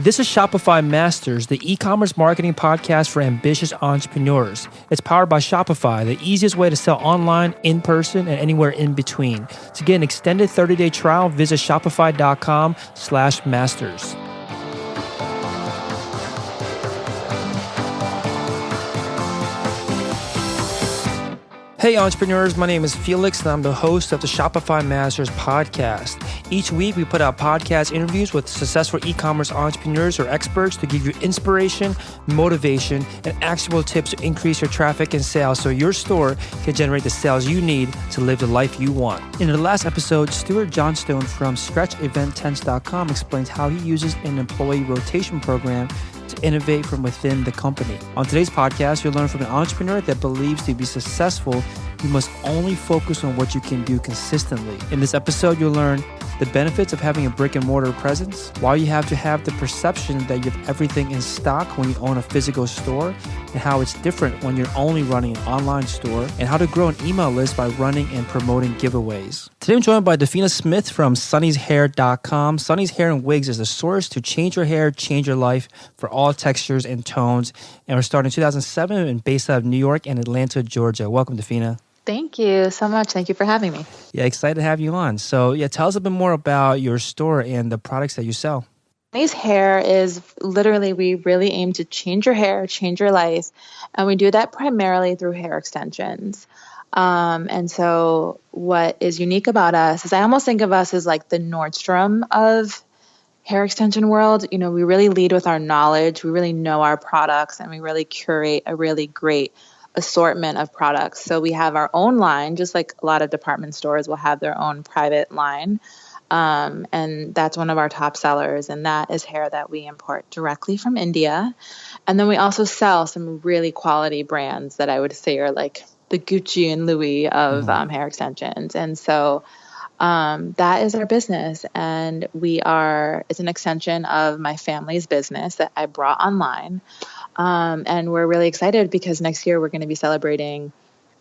This is Shopify Masters, the e-commerce marketing podcast for ambitious entrepreneurs. It's powered by Shopify, the easiest way to sell online, in person, and anywhere in between. To get an extended 30-day trial, visit shopify.com/masters. Hey entrepreneurs, my name is Felix and I'm the host of the Shopify Masters podcast. Each week we put out podcast interviews with successful e-commerce entrepreneurs or experts to give you inspiration, motivation, and actionable tips to increase your traffic and sales so your store can generate the sales you need to live the life you want. In the last episode, Stuart Johnstone from StretchEventTents.com explains how he uses an employee rotation program to innovate from within the company. On today's podcast, you'll learn from an entrepreneur that believes to be successful, you must only focus on what you can do consistently. In this episode, you'll learn the benefits of having a brick and mortar presence, why you have to have the perception that you have everything in stock when you own a physical store, and how it's different when you're only running an online store, and how to grow an email list by running and promoting giveaways. Today I'm joined by Dafina Smith from Sunny'sHair.com. Sunny's Hair and Wigs is the source to change your hair, change your life for all textures and tones. And we're starting in 2007 and based out of New York and Atlanta, Georgia. Welcome, Dafina. Thank you so much. Thank you for having me. Yeah, excited to have you on. So tell us a bit more about your store and the products that you sell. Sunny's Hair is literally, we really aim to change your hair, change your life. And we do that primarily through hair extensions. And so what is unique about us is I almost think of us as like the Nordstrom of hair extension world. You know, we really lead with our knowledge. We really know our products and we really curate a really great assortment of products. So we have our own line, just like a lot of department stores will have their own private line. And that's one of our top sellers. And that is hair that we import directly from India. And then we also sell some really quality brands that I would say are like the Gucci and Louis of hair extensions. And so that is our business. And it's an extension of my family's business that I brought online. And we're really excited because next year we're going to be celebrating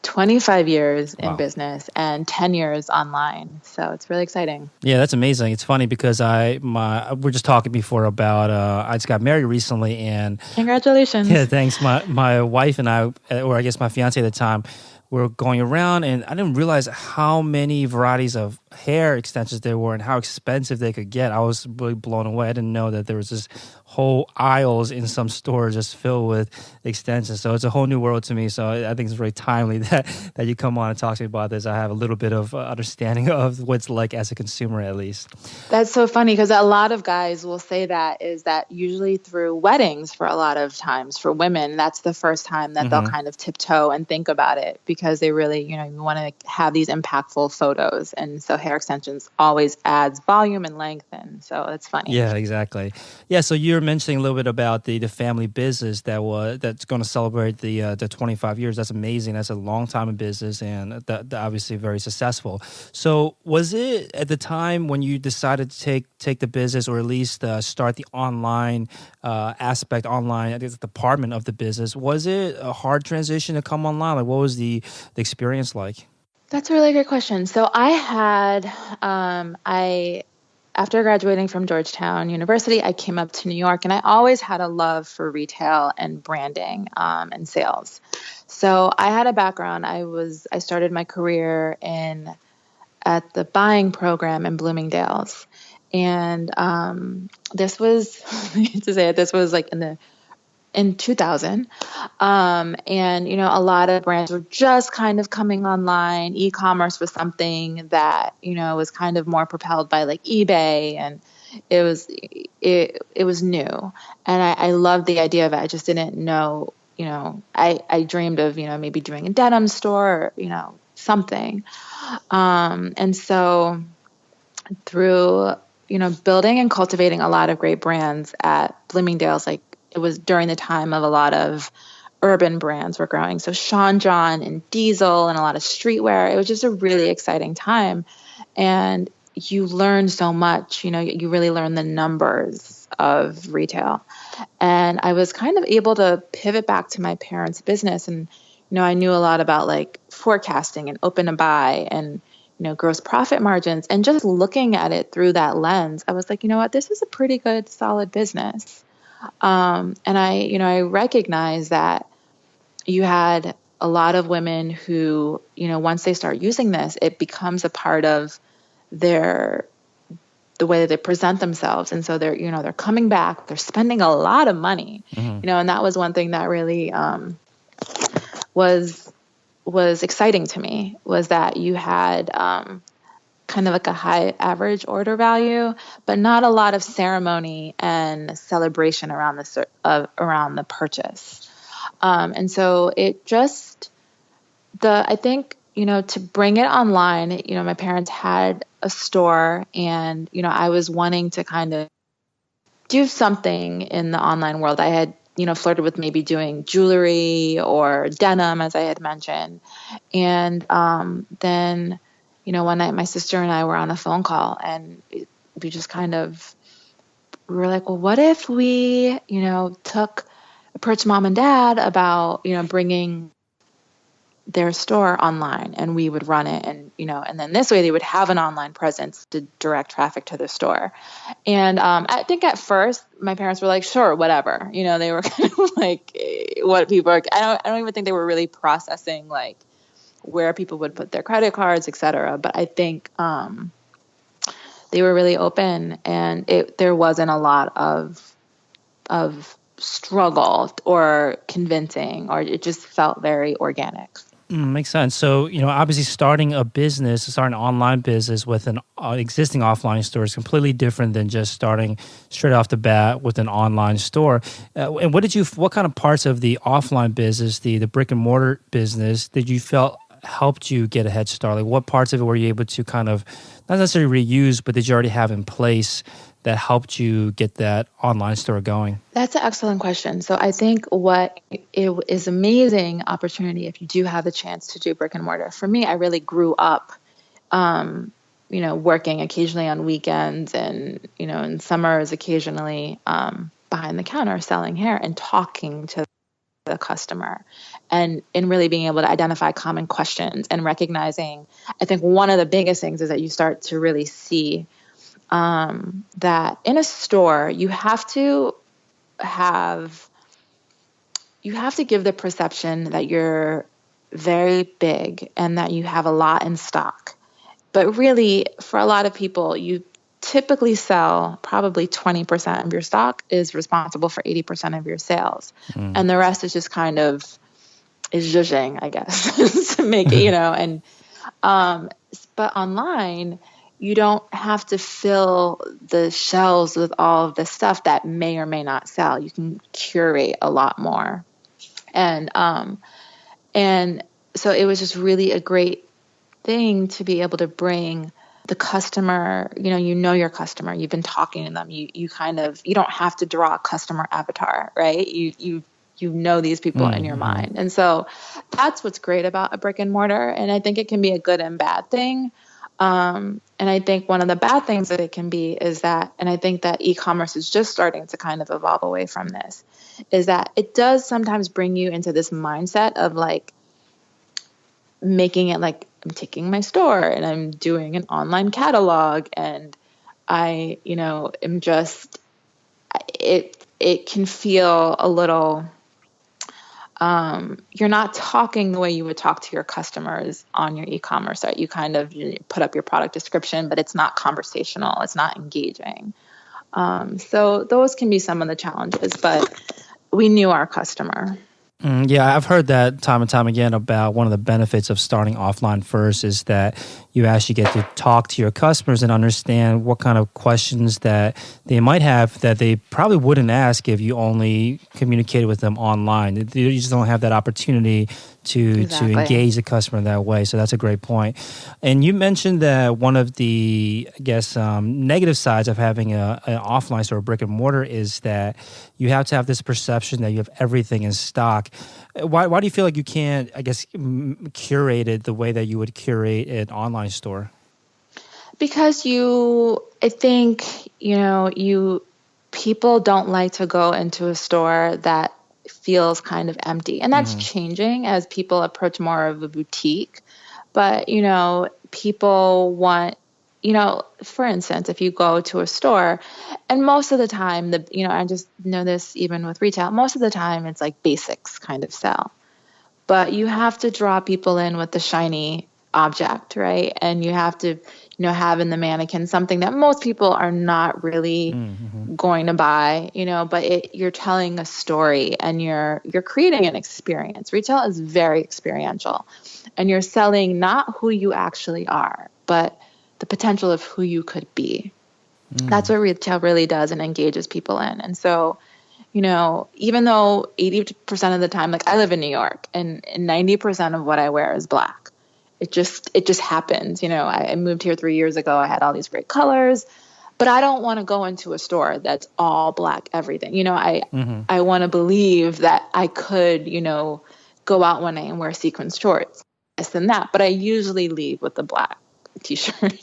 25 years in business and 10 years online. So it's really exciting. Yeah, that's amazing. It's funny because we're just talking before about, I just got married recently and... Congratulations. Yeah, thanks. My wife and I, or I guess my fiance at the time, were going around and I didn't realize how many varieties of hair extensions there were and how expensive they could get. I was really blown away. I didn't know that there was this whole aisles in some stores just filled with extensions. So it's a whole new world to me. So I think it's very timely that you come on and talk to me about this. I have a little bit of understanding of what it's like as a consumer, at least. That's so funny because a lot of guys will say that is that usually through weddings for a lot of times for women, that's the first time that they'll kind of tiptoe and think about it because they really, you want to have these impactful photos. And so hair extensions always adds volume and length. And so it's funny. Yeah, exactly. Yeah. So you're mentioning a little bit about the family business that's going to celebrate the 25 years. That's amazing. That's a long time in business and that obviously very successful. So was it at the time when you decided to take the business or at least start the online aspect, I guess, department of the business, was it a hard transition to come online? Like what was the experience like? That's a really good question. So I had, after graduating from Georgetown University, I came up to New York and I always had a love for retail and branding and sales. So I had a background. I started my career at the buying program in Bloomingdale's. And this was, this was like in 2000. And, a lot of brands were just kind of coming online. E-commerce was something that, was kind of more propelled by like eBay and it was new. And I loved the idea of it. I just didn't know, I dreamed of, maybe doing a denim store or, something. And so through, building and cultivating a lot of great brands at Bloomingdale's, like, it was during the time of a lot of urban brands were growing. So Sean John and Diesel and a lot of streetwear. It was just a really exciting time. And you learn so much, you really learn the numbers of retail. And I was kind of able to pivot back to my parents' business. And, I knew a lot about like forecasting and open to buy and, gross profit margins. And just looking at it through that lens, I was like, you know what, this is a pretty good, solid business. And I recognize that you had a lot of women who, once they start using this, it becomes a part of the way that they present themselves. And so they're coming back, they're spending a lot of money, and that was one thing that really was exciting to me, was that you had kind of like a high average order value, but not a lot of ceremony and celebration around the purchase. And so it just, I think, to bring it online, my parents had a store, and, I was wanting to kind of do something in the online world. I had, flirted with maybe doing jewelry or denim, as I had mentioned. And then, one night my sister and I were on a phone call, and we just we were like, well, what if we, approached mom and dad about, bringing their store online, and we would run it, and and then this way they would have an online presence to direct traffic to the store. And I think at first my parents were like, sure, whatever, they were kind of like, what people are, I don't even think they were really processing like where people would put their credit cards, etc. But I think they were really open, and there wasn't a lot of struggle or convincing, or it just felt very organic. Makes sense. So, obviously starting an online business with an existing offline store is completely different than just starting straight off the bat with an online store. And what kind of parts of the offline business, the brick and mortar business, did you felt helped you get a head start? Like, what parts of it were you able to kind of, not necessarily reuse, but did you already have in place that helped you get that online store going? That's an excellent question. So I think what it is amazing opportunity if you do have the chance to do brick and mortar. For me, I really grew up, working occasionally on weekends, and, in summers occasionally behind the counter selling hair and talking to the customer, and really being able to identify common questions and recognizing. I think one of the biggest things is that you start to really see that in a store, you have to give the perception that you're very big and that you have a lot in stock. But really, for a lot of people, you typically sell probably 20% of your stock is responsible for 80% of your sales. And the rest is just kind of is zhuzhing, I guess, to make it, and but online, you don't have to fill the shelves with all of the stuff that may or may not sell. You can curate a lot more. And so it was just really a great thing to be able to bring the customer, your customer, you've been talking to them. You don't have to draw a customer avatar, right? You these people in your mind. And so that's what's great about a brick and mortar. And I think it can be a good and bad thing. And I think one of the bad things that it can be is that, and I think that e-commerce is just starting to kind of evolve away from this, is that it does sometimes bring you into this mindset of like making it like I'm taking my store and I'm doing an online catalog, and I, am just, it can feel a little, you're not talking the way you would talk to your customers on your e-commerce site. You put up your product description, but it's not conversational. It's not engaging. So those can be some of the challenges, but we knew our customer. Yeah, I've heard that time and time again about one of the benefits of starting offline first is that you actually get to talk to your customers and understand what kind of questions that they might have that they probably wouldn't ask if you only communicated with them online. You just don't have that opportunity to engage the customer that way. So that's a great point. And you mentioned that one of the, I guess, negative sides of having an offline store, brick and mortar, is that you have to have this perception that you have everything in stock. Why do you feel like you can't, I guess, curate it the way that you would curate an online store? Because I think, people don't like to go into a store that feels kind of empty. And that's changing as people approach more of a boutique. But, people want, for instance, if you go to a store, and most of the time, I just know this even with retail, most of the time it's like basics kind of sell. But you have to draw people in with the shiny object, right? And you have to, have in the mannequin something that most people are not really going to buy, but you're telling a story and you're creating an experience. Retail is very experiential, and you're selling not who you actually are, but the potential of who you could be. That's what retail really does and engages people in. And so, even though 80% of the time, like I live in New York, and 90% of what I wear is black. It just happens. I moved here 3 years ago. I had all these great colors, but I don't want to go into a store that's all black everything. I want to believe that I could, go out one night and wear sequin shorts, this and that. But I usually leave with the black t-shirt.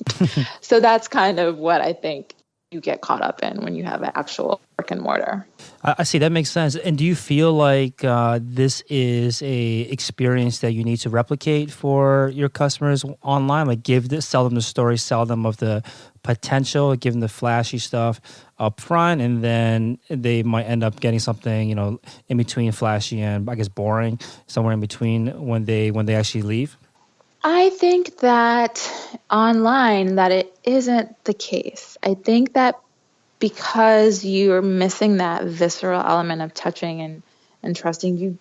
So that's kind of what I think you get caught up in when you have an actual brick and mortar. I see. That makes sense. And do you feel like this is a experience that you need to replicate for your customers online? Like sell them the story, sell them of the potential, give them the flashy stuff up front, and then they might end up getting something, in between flashy and I guess boring, somewhere in between when they actually leave? I think that online that it isn't the case. I think that because you're missing that visceral element of touching and trusting,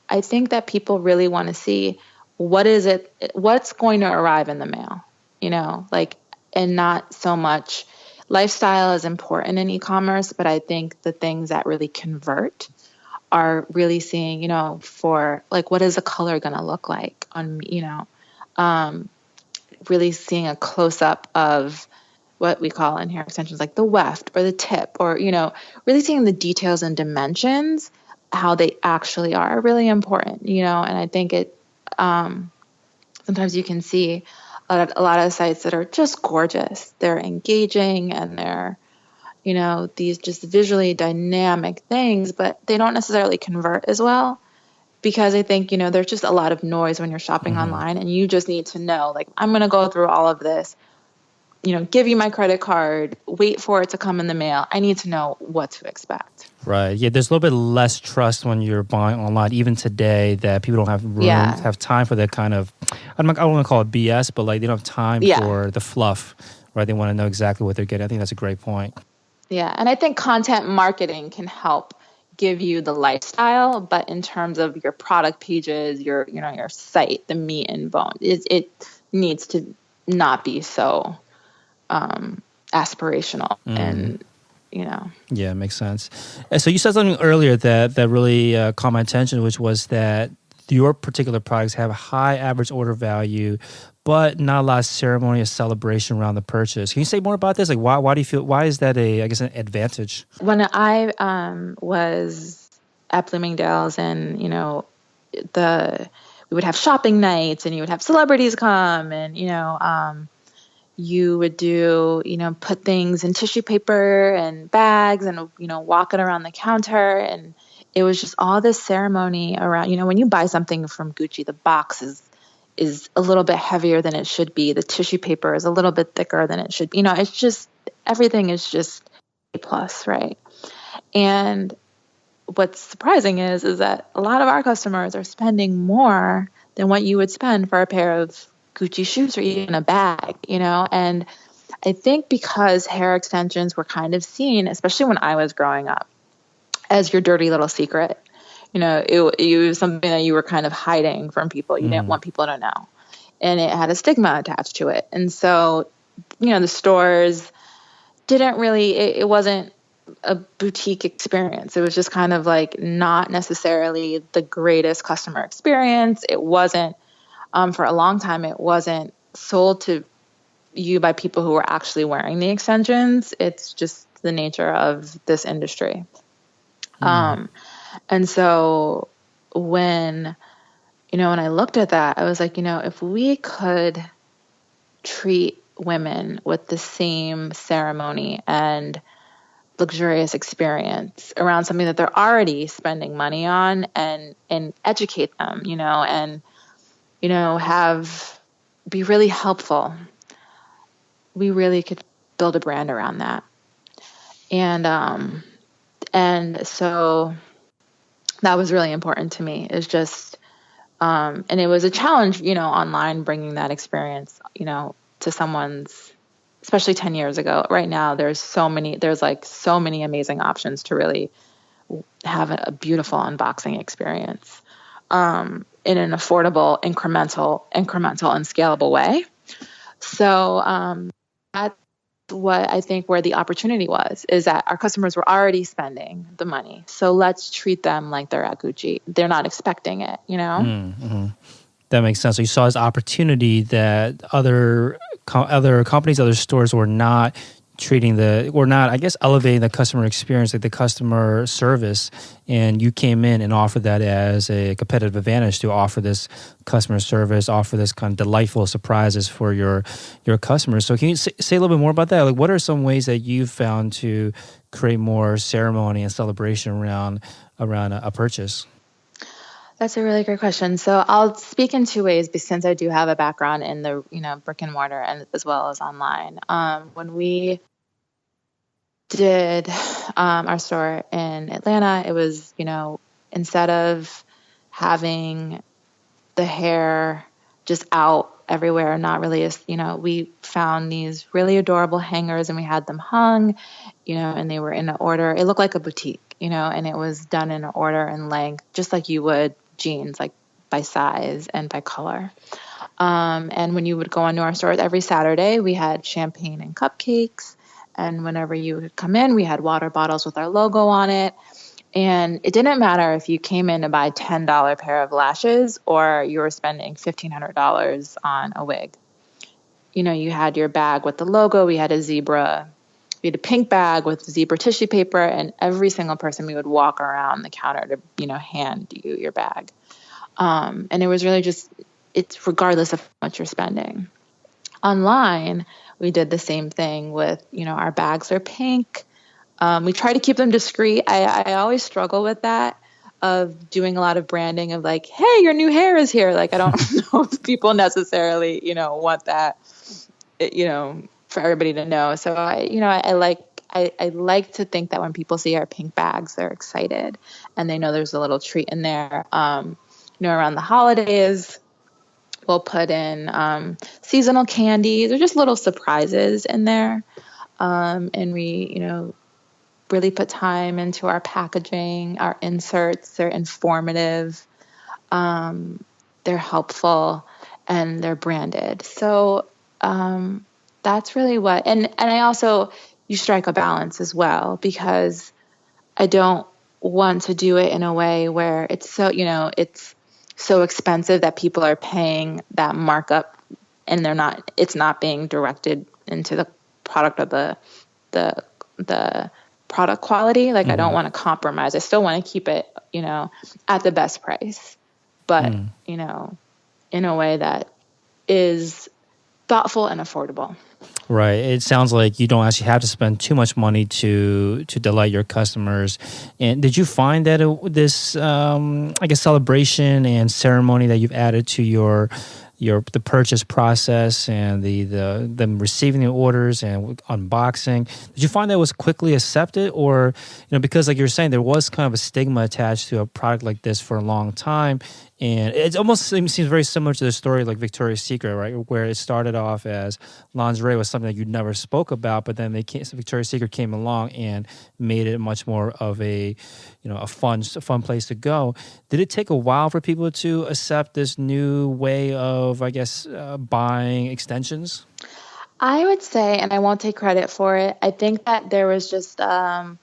I think that people really want to see what's going to arrive in the mail, and not so much lifestyle is important in e-commerce, but I think the things that really convert are really seeing, for like, what is the color going to look like on, really seeing a close up of what we call in hair extensions, like the weft or the tip, or, really seeing the details and dimensions, how they actually are really important, and I think sometimes you can see a lot of sites that are just gorgeous. They're engaging and they're, these just visually dynamic things, but they don't necessarily convert as well. Because I think, there's just a lot of noise when you're shopping online, and you just need to know, like, I'm going to go through all of this, give you my credit card, wait for it to come in the mail. I need to know what to expect. Right. Yeah, there's a little bit less trust when you're buying online, even today, that people don't have room, have time for that kind of, I don't want to call it BS, but like they don't have time for the fluff, right? They want to know exactly what they're getting. I think that's a great point. Yeah, and I think content marketing can help give you the lifestyle, but in terms of your product pages, your site, the meat and bone, it needs to not be so aspirational and Yeah, it makes sense. So you said something earlier that really caught my attention, which was that your particular products have a high average order value, but not a lot of ceremony or celebration around the purchase. Can you say more about this? Like, why do you feel? Why is that an advantage? When I was at Bloomingdale's, and we would have shopping nights, and you would have celebrities come, and you would do put things in tissue paper and bags, and walk it around the counter, and it was just all this ceremony around. When you buy something from Gucci, the box is a little bit heavier than it should be. The tissue paper is a little bit thicker than it should be. It's just, everything is just A plus, right? And what's surprising is that a lot of our customers are spending more than what you would spend for a pair of Gucci shoes or even a bag, and I think because hair extensions were kind of seen, especially when I was growing up, as your dirty little secret. It was something that you were kind of hiding from people. You didn't want people to know. And it had a stigma attached to it. And so, the stores didn't really, it wasn't a boutique experience. It was just kind of like not necessarily the greatest customer experience. It wasn't, for a long time, it wasn't sold to you by people who were actually wearing the extensions. It's just the nature of this industry. And so when I looked at that, I was like, if we could treat women with the same ceremony and luxurious experience around something that they're already spending money on, and educate them, and have be really helpful, we really could build a brand around that. And so that was really important to me, is just, and it was a challenge, online, bringing that experience, to someone's, especially 10 years ago. Right now, there's so many amazing options to really have a beautiful unboxing experience, in an affordable, incremental, and scalable way. So that's what I think where the opportunity was, is that our customers were already spending the money. So let's treat them like they're at Gucci. They're not expecting it, Mm-hmm. That makes sense. So you saw this opportunity that other companies, other stores were not I guess, elevating the customer experience, like the customer service, and you came in and offered that as a competitive advantage to offer this customer service, offer this kind of delightful surprises for your customers. So can you say a little bit more about that? Like, what are some ways that you've found to create more ceremony and celebration around a purchase? That's a really great question. So I'll speak in two ways, since I do have a background in the brick and mortar and as well as online. When we did our store in Atlanta, it was, instead of having the hair just out everywhere, not really, we found these really adorable hangers and we had them hung, and they were in an order. It looked like a boutique, and it was done in an order and length, just like you would jeans, like by size and by color. And when you would go into our stores every Saturday, we had champagne and cupcakes. And whenever you would come in, we had water bottles with our logo on it. And it didn't matter if you came in to buy a $10 pair of lashes or you were spending $1,500 on a wig. You had your bag with the logo. We had a pink bag with zebra tissue paper, and every single person, we would walk around the counter to, hand you your bag. And it was really it's regardless of how much you're spending. Online, we did the same thing with, our bags are pink. We try to keep them discreet. I always struggle with that, of doing a lot of branding of like, hey, your new hair is here. Like, I don't know if people necessarily, want that, for everybody to know. So I like to think that when people see our pink bags, they're excited and they know there's a little treat in there. Around the holidays, we'll put in seasonal candies or just little surprises in there. And we, really put time into our packaging. Our inserts, they're informative, they're helpful, and they're branded. So that's really what, and I also, you strike a balance as well, because I don't want to do it in a way where it's so, it's so expensive that people are paying that markup and it's not being directed into the product or the product quality. Like, I don't want to compromise. I still want to keep it, at the best price, but, in a way that is thoughtful and affordable. Right. It sounds like you don't actually have to spend too much money to delight your customers. And did you find that this, I guess, celebration and ceremony that you've added to the purchase process and them receiving the orders and unboxing, did you find that was quickly accepted? Or, because like you're saying, there was kind of a stigma attached to a product like this for a long time. And it almost seems very similar to the story like Victoria's Secret, right? Where it started off as lingerie was something that you never spoke about, but then Victoria's Secret came along and made it much more of a fun place to go. Did it take a while for people to accept this new way of, I guess, buying extensions? I would say, and I won't take credit for it, I think that there was just a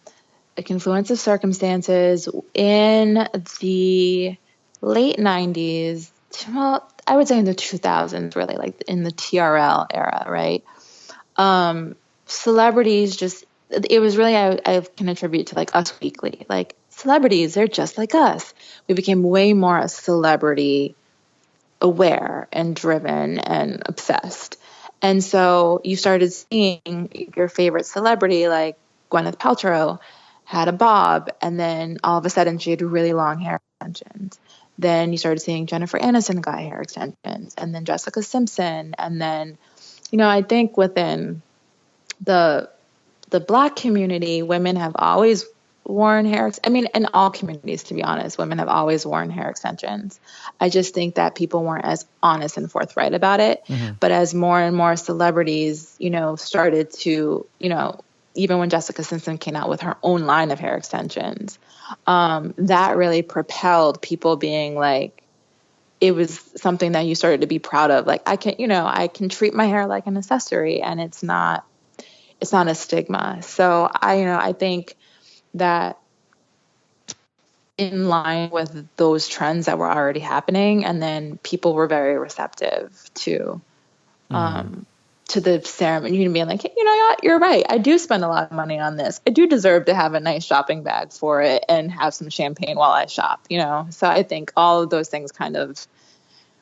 confluence of circumstances in the late 90s, well, I would say in the 2000s, really, like in the TRL era, right? Celebrities it was really, I can attribute to like Us Weekly. Like, celebrities, they're just like us. We became way more celebrity aware and driven and obsessed. And so you started seeing your favorite celebrity, like Gwyneth Paltrow, had a bob, and then all of a sudden she had really long hair extensions. then you started seeing Jennifer Aniston got hair extensions, and then Jessica Simpson. And then, I think within the Black community, women have always worn hair. I mean, in all communities, to be honest, women have always worn hair extensions. I just think that people weren't as honest and forthright about it. But as more and more celebrities, started to, even when Jessica Simpson came out with her own line of hair extensions, that really propelled people being like, it was something that you started to be proud of. Like, I can treat my hair like an accessory, and it's not a stigma. So I think that in line with those trends that were already happening, and then people were very receptive to the ceremony, being like, hey, you're right. I do spend a lot of money on this. I do deserve to have a nice shopping bag for it and have some champagne while I shop, So I think all of those things kind of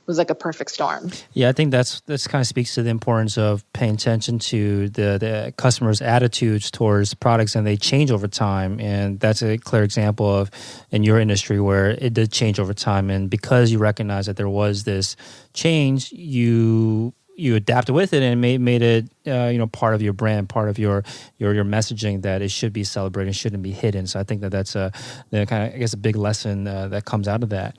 was like a perfect storm. Yeah, I think that's kind of speaks to the importance of paying attention to the customers' attitudes towards products, and they change over time. And that's a clear example of in your industry where it did change over time. And because you recognize that there was this change, you adapted with it and made it part of your brand, part of your messaging, that it should be celebrated, shouldn't be hidden. So I think that's a big lesson that comes out of that.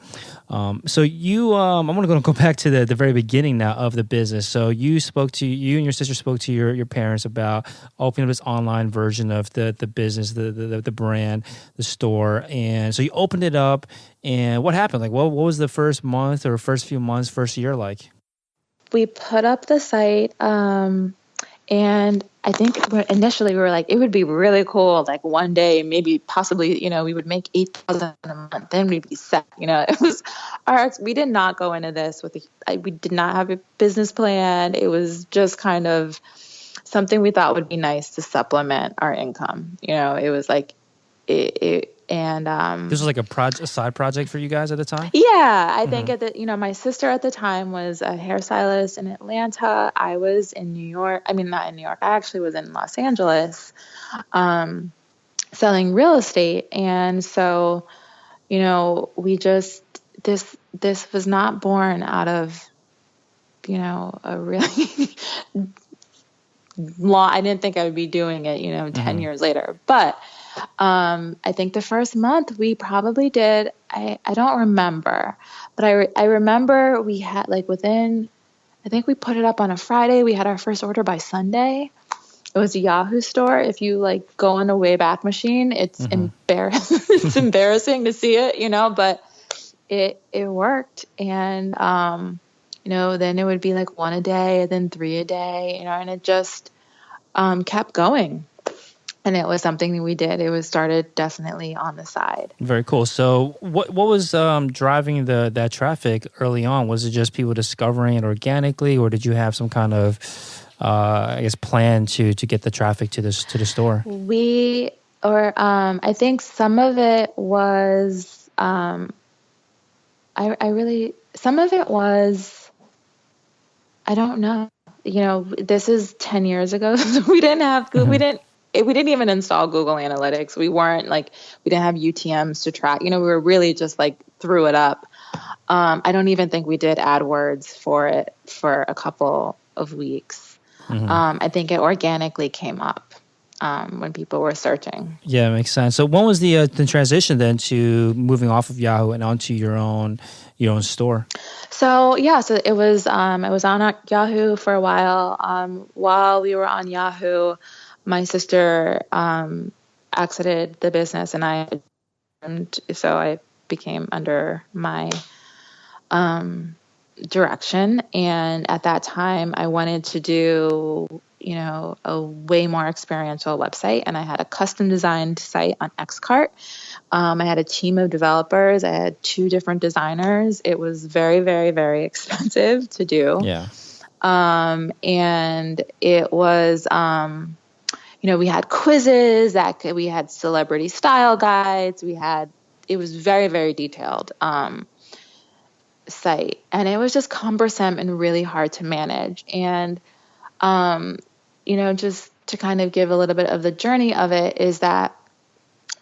So you, I'm going to go back to the very beginning now of the business. So you and your sister spoke to your parents about opening up this online version of the business, the brand, the store. And so you opened it up, and what happened? Like, what was the first month or first few months, first year like? We put up the site, and I think initially we were like, it would be really cool, like one day, maybe possibly, we would make $8,000 a month, then we'd be set. It was we did not go into this we did not have a business plan. It was just kind of something we thought would be nice to supplement our income. It was like and this was like a side project for you guys at the time? Yeah, I think my sister at the time was a hairstylist in Atlanta. I was in New York. I mean, not in New York. I actually was in Los Angeles, selling real estate. And so, we just, this was not born out of, a really long, I didn't think I would be doing it, 10 years later. But I think the first month we probably did, I don't remember, but I remember we had I think we put it up on a Friday. We had our first order by Sunday. It was a Yahoo store. If you go on a Wayback Machine, it's embarrassing. It's embarrassing to see it, but it worked. And, then it would be like 1 a day, and then 3 a day, and it just kept going. And it was something that we did. It was started definitely on the side. Very cool. So what was driving that traffic early on? Was it just people discovering it organically, or did you have some kind of, plan to get the traffic to the store? I think some of it was, some of it was, I don't know. This is 10 years ago. So we didn't have Google. We didn't even install Google Analytics. We didn't have UTMs to track. We were really just threw it up. I don't even think we did AdWords for it for a couple of weeks. I think it organically came up when people were searching. Yeah, it makes sense. So when was the transition then to moving off of Yahoo and onto your own store? So it was on Yahoo for a while. While we were on Yahoo, my sister exited the business, and so I became under my direction. And at that time, I wanted to do, a way more experiential website. And I had a custom designed site on Xcart. I had a team of developers. I had 2 different designers. It was very, very, very expensive to do. Yeah. And it was, we had quizzes we had celebrity style guides. It was very, very detailed, site. And it was just cumbersome and really hard to manage. And, just to kind of give a little bit of the journey of it is that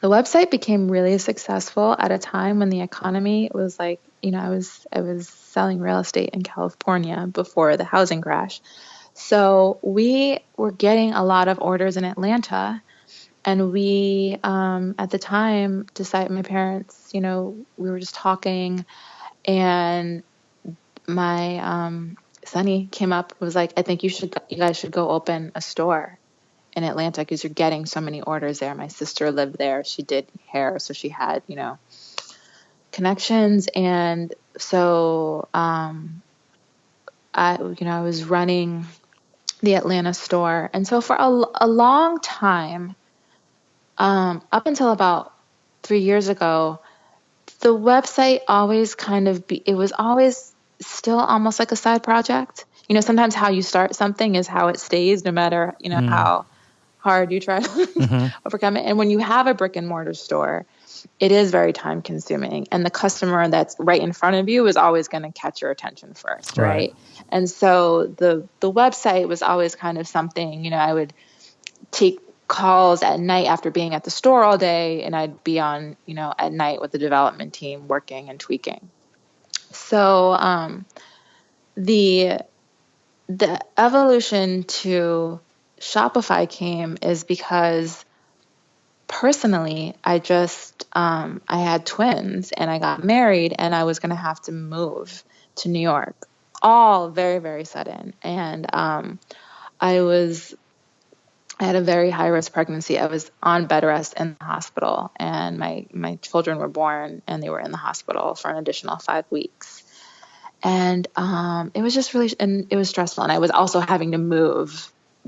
the website became really successful at a time when the economy was I was selling real estate in California before the housing crash. So we were getting a lot of orders in Atlanta. And we, at the time, decided, my parents, we were just talking, and my Sonny came up, was like, I think you guys should go open a store in Atlanta because you're getting so many orders there. My sister lived there. She did hair, so she had, connections. And so I was running the Atlanta store. And so for a long time, up until about 3 years ago, the website always it was always still almost like a side project. Sometimes how you start something is how it stays, no matter, how hard you try to overcome it. And when you have a brick and mortar store, it is very time consuming, and the customer that's right in front of you is always going to catch your attention first. Right. And so the website was always kind of something, I would take calls at night after being at the store all day, and I'd be on, at night with the development team working and tweaking. So the evolution to Shopify came is because personally, I had twins and I got married, and I was going to have to move to New York, all very, very sudden. And I had a very high-risk pregnancy. I was on bed rest in the hospital, and my children were born, and they were in the hospital for an additional 5 weeks. And it was just really, and it was stressful. And I was also having to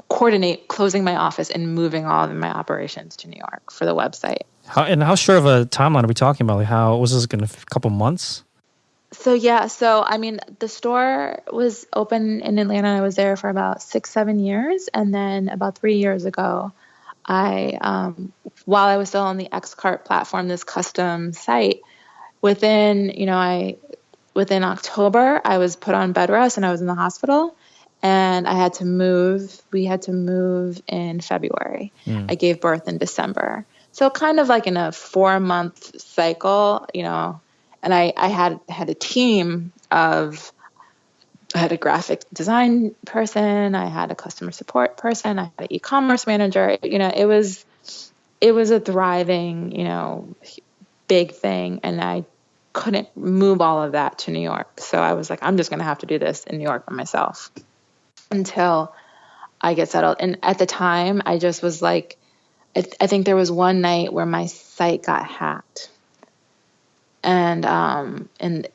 coordinate closing my office and moving all of my operations to New York for the website. How short of a timeline are we talking about? Like, how was this going to, a couple months? So the store was open in Atlanta. I was there for about 6-7 years. And then about 3 years ago, while I was still on the Xcart platform, this custom site, within October, I was put on bed rest and I was in the hospital, and we had to move in February. I gave birth in December. So kind of like in a 4-month cycle, and I had a team of, I had a graphic design person, I had a customer support person, I had an e-commerce manager. It was a thriving, big thing. And I couldn't move all of that to New York. So I was like, I'm just going to have to do this in New York by myself until I get settled. And at the time, I just was like, I think there was one night where my site got hacked. And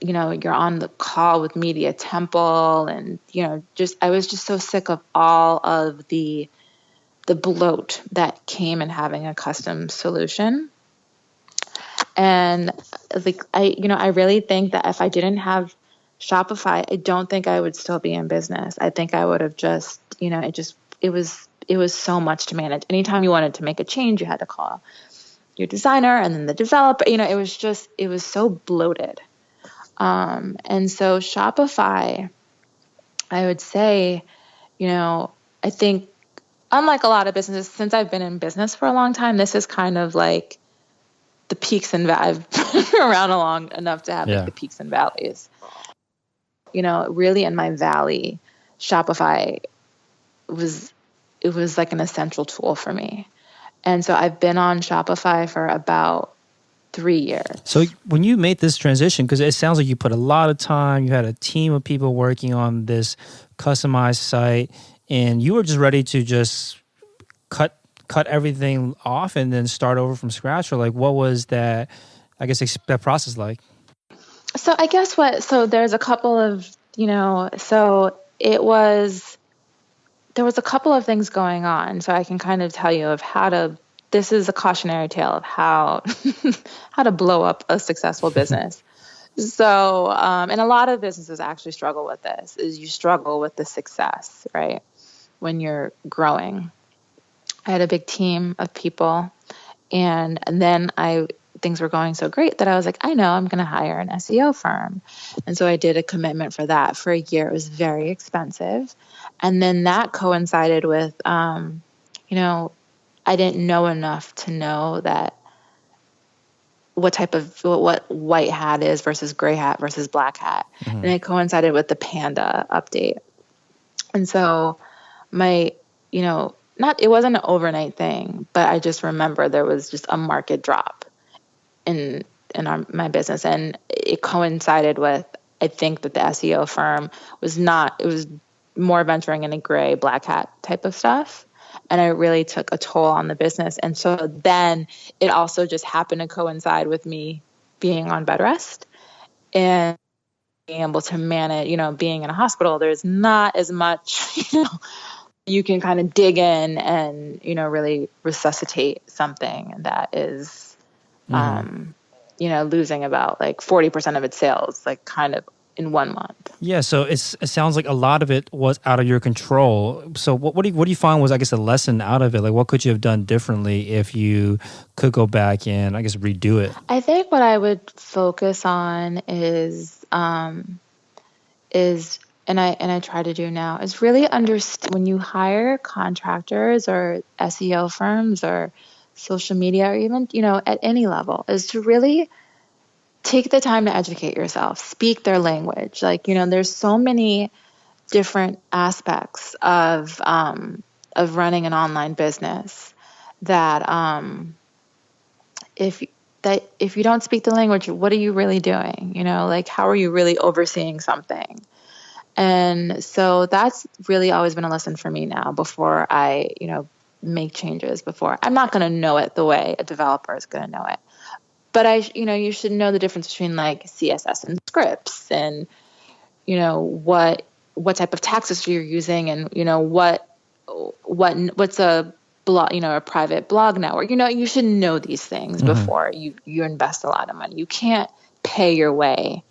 you're on the call with Media Temple, and, I was just so sick of all of the bloat that came in having a custom solution. And I really think that if I didn't have Shopify, I don't think I would still be in business. I think I would have just, it was so much to manage. Anytime you wanted to make a change, you had to call your designer and then the developer. It was so bloated. And so Shopify, I would say, I think unlike a lot of businesses, since I've been in business for a long time, this is kind of like the peaks and valleys. I've been around long enough to have like the peaks and valleys. Really in my valley, Shopify was like an essential tool for me. And so I've been on Shopify for about 3 years. So when you made this transition, because it sounds like you put a lot of time, you had a team of people working on this customized site, and you were just ready to just cut everything off and then start over from scratch? Or like, what was that, that process like? So I guess so there's a couple of, there was a couple of things going on. So I can kind of tell you this is a cautionary tale of how to blow up a successful business. So, and a lot of businesses actually struggle with this, is you struggle with the success, right? When you're growing. I had a big team of people, and then things were going so great that I was like, I know I'm going to hire an SEO firm. And so I did a commitment for that for a year. It was very expensive. And then that coincided with, I didn't know enough to know that what white hat is versus gray hat versus black hat. And it coincided with the panda update. And so it wasn't an overnight thing, but I just remember there was just a market drop in my business. And it coincided with, I think that the SEO firm it was more venturing into gray, black hat type of stuff. And it really took a toll on the business. And so then it also just happened to coincide with me being on bed rest and being able to manage, being in a hospital. There's not as much, you can kind of dig in and, really resuscitate something that is, losing about like 40% of its sales, like kind of in 1 month. Yeah, so it sounds like a lot of it was out of your control. So what do you find was, I guess, a lesson out of it? Like, what could you have done differently if you could go back and, I guess, redo it? I think what I would focus on is and I try to do now, is really understand when you hire contractors or SEO firms or social media, or even, at any level, is to really take the time to educate yourself, speak their language. Like, there's so many different aspects of running an online business that if you don't speak the language, what are you really doing? Like, how are you really overseeing something? And so that's really always been a lesson for me now before I, make changes. I'm not going to know it the way a developer is going to know it. But you should know the difference between like CSS and scripts, and what type of taxes you're using, and what's a blog, a private blog network. You should know these things before you invest a lot of money. You can't pay your way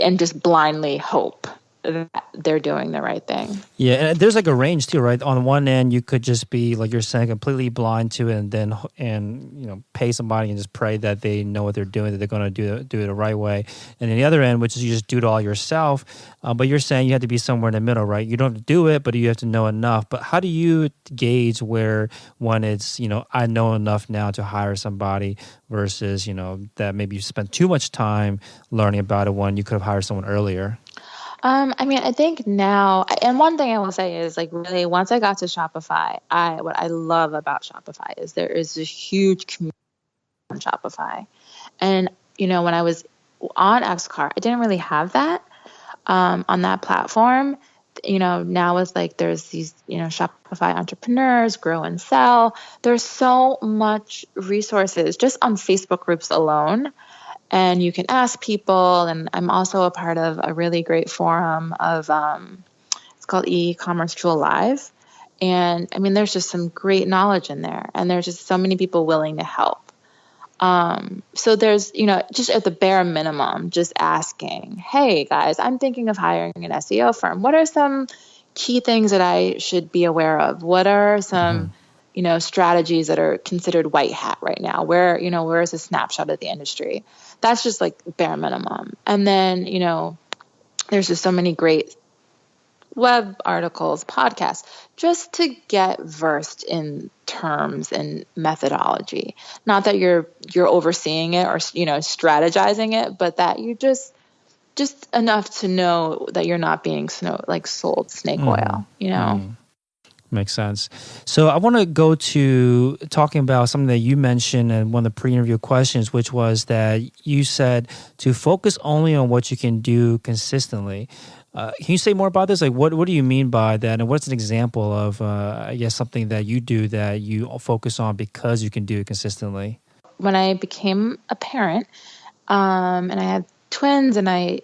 and just blindly hope that they're doing the right thing. Yeah, and there's like a range too, right? On one end, you could just be, like you're saying, completely blind to it, and pay somebody and just pray that they know what they're doing, that they're going to do it the right way. And then the other end, which is you just do it all yourself. But you're saying you have to be somewhere in the middle, right? You don't have to do it, but you have to know enough. But how do you gauge where one is, I know enough now to hire somebody versus, that maybe you spent too much time learning about it when you could have hired someone earlier? I think now, and one thing I will say is, like, really, once I got to Shopify, what I love about Shopify is there is a huge community on Shopify. And, when I was on Xcar, I didn't really have that on that platform. Now it's like there's these, Shopify entrepreneurs, grow and sell. There's so much resources just on Facebook groups alone. And you can ask people, and I'm also a part of a really great forum of, it's called E-Commerce Tool Live. And there's just some great knowledge in there, and there's just so many people willing to help. So there's, just at the bare minimum, just asking, hey guys, I'm thinking of hiring an SEO firm. What are some key things that I should be aware of? What are some, strategies that are considered white hat right now? Where is a snapshot of the industry? That's just like bare minimum. And then, there's just so many great web articles, podcasts, just to get versed in terms and methodology. Not that you're overseeing it or, strategizing it, but that you just enough to know that you're not being sold snake oil, Makes sense. So I want to go to talking about something that you mentioned in one of the pre-interview questions, which was that you said to focus only on what you can do consistently. Can you say more about this? Like, what do you mean by that? And what's an example of, something that you do that you focus on because you can do it consistently? When I became a parent, and I had twins, and I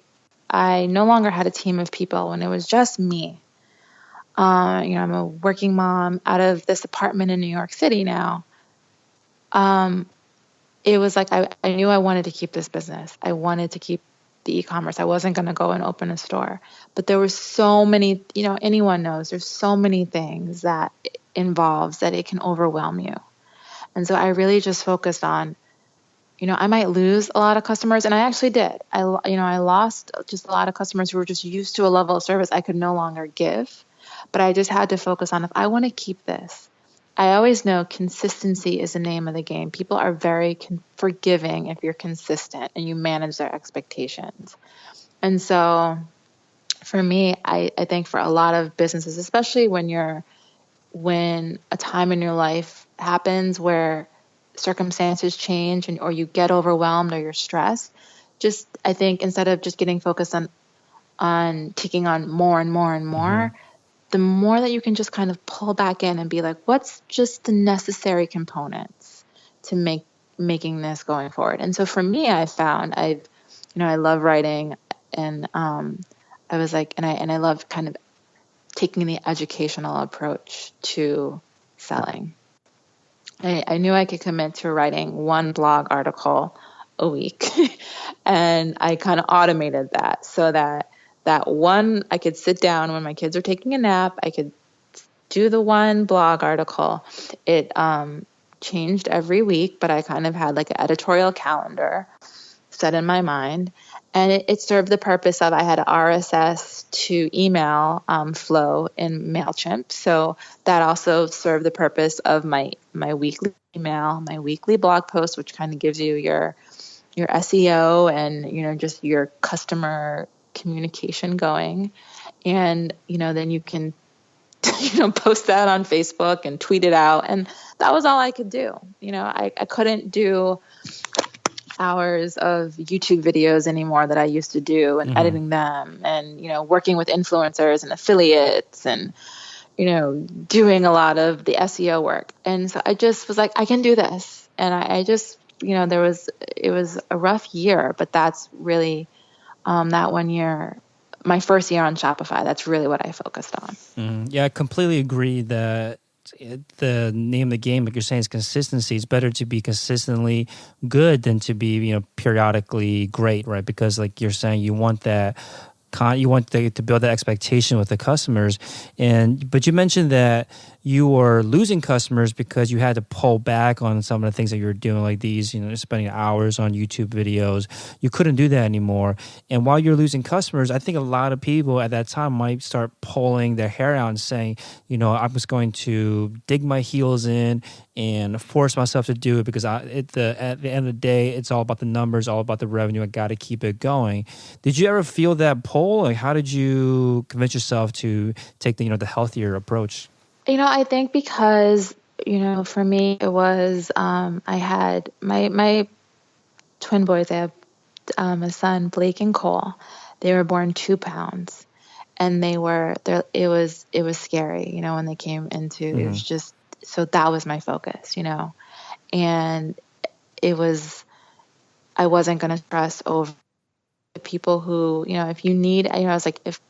no longer had a team of people when it was just me. I'm a working mom out of this apartment in New York City now. It was like I knew I wanted to keep this business. I wanted to keep the e-commerce. I wasn't going to go and open a store. But there were so many, anyone knows, there's so many things that it involves that it can overwhelm you. And so I really just focused on, I might lose a lot of customers, and I actually did. I lost just a lot of customers who were just used to a level of service I could no longer give. But I just had to focus on, if I want to keep this, I always know consistency is the name of the game. People are very forgiving if you're consistent and you manage their expectations. And so for me, I think for a lot of businesses, especially when a time in your life happens where circumstances change or you get overwhelmed or you're stressed, I think instead of just getting focused on taking on more and more and more, the more that you can just kind of pull back in and be like, what's just the necessary components to making this going forward? And so for me, I found I love writing, and I was like, and I love kind of taking the educational approach to selling. I knew I could commit to writing one blog article a week, and I kind of automated that so that one, I could sit down when my kids are taking a nap, I could do the one blog article. It changed every week, but I kind of had like an editorial calendar set in my mind. And it served the purpose of I had RSS to email flow in MailChimp. So that also served the purpose of my weekly email, my weekly blog post, which kind of gives you your SEO and, just your customer communication going. And, then you can, post that on Facebook and tweet it out. And that was all I could do. I couldn't do hours of YouTube videos anymore that I used to do and editing them and, working with influencers and affiliates and, doing a lot of the SEO work. And so I just was like, I can do this. And I just, it was a rough year, but that's really that 1 year, my first year on Shopify, that's really what I focused on. Yeah, I completely agree that the name of the game, like you're saying, is consistency. It's better to be consistently good than to be, periodically great, right? Because like you're saying, you want that. You want to build that expectation with the customers, but you mentioned that you were losing customers because you had to pull back on some of the things that you were doing, like these, spending hours on YouTube videos. You couldn't do that anymore. And while you're losing customers, I think a lot of people at that time might start pulling their hair out and saying, I'm just going to dig my heels in and force myself to do it because at the end of the day, it's all about the numbers, all about the revenue. I got to keep it going. Did you ever feel that pull? Like, how did you convince yourself to take the healthier approach? I think because, for me, it was, I had my twin boys. I have a son, Blake and Cole. They were born 2 pounds, and it was scary, when they came into, it was just, so that was my focus, and I wasn't going to stress over the people who, if you need, I was like, if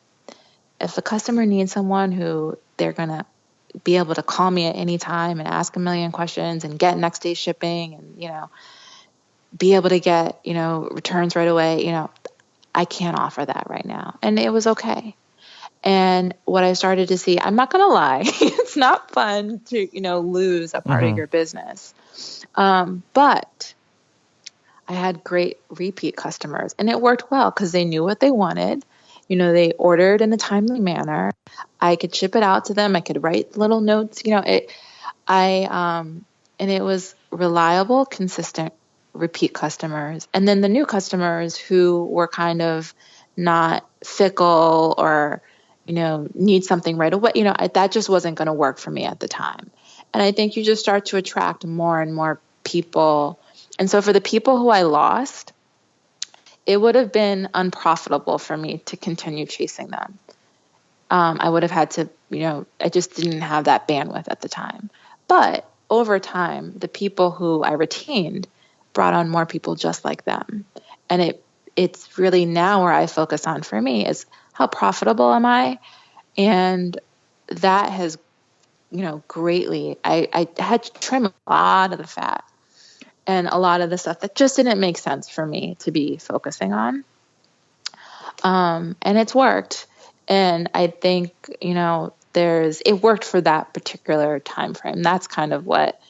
a customer needs someone who they're going to be able to call me at any time and ask a million questions and get next day shipping and, be able to get, returns right away, I can't offer that right now. And it was okay. And what I started to see, I'm not going to lie, it's not fun to, lose a part of your business. But I had great repeat customers and it worked well because they knew what they wanted. They ordered in a timely manner. I could ship it out to them. I could write little notes, and it was reliable, consistent repeat customers. And then the new customers who were kind of not fickle or, need something right away, that just wasn't going to work for me at the time. And I think you just start to attract more and more people. And so for the people who I lost, it would have been unprofitable for me to continue chasing them. I would have had to, I just didn't have that bandwidth at the time. But over time, the people who I retained brought on more people just like them. And it's really now where I focus on for me is how profitable am I? And that has, greatly, I had to trim a lot of the fat and a lot of the stuff that just didn't make sense for me to be focusing on. And it's worked. And I think, it worked for that particular time frame. That's kind of what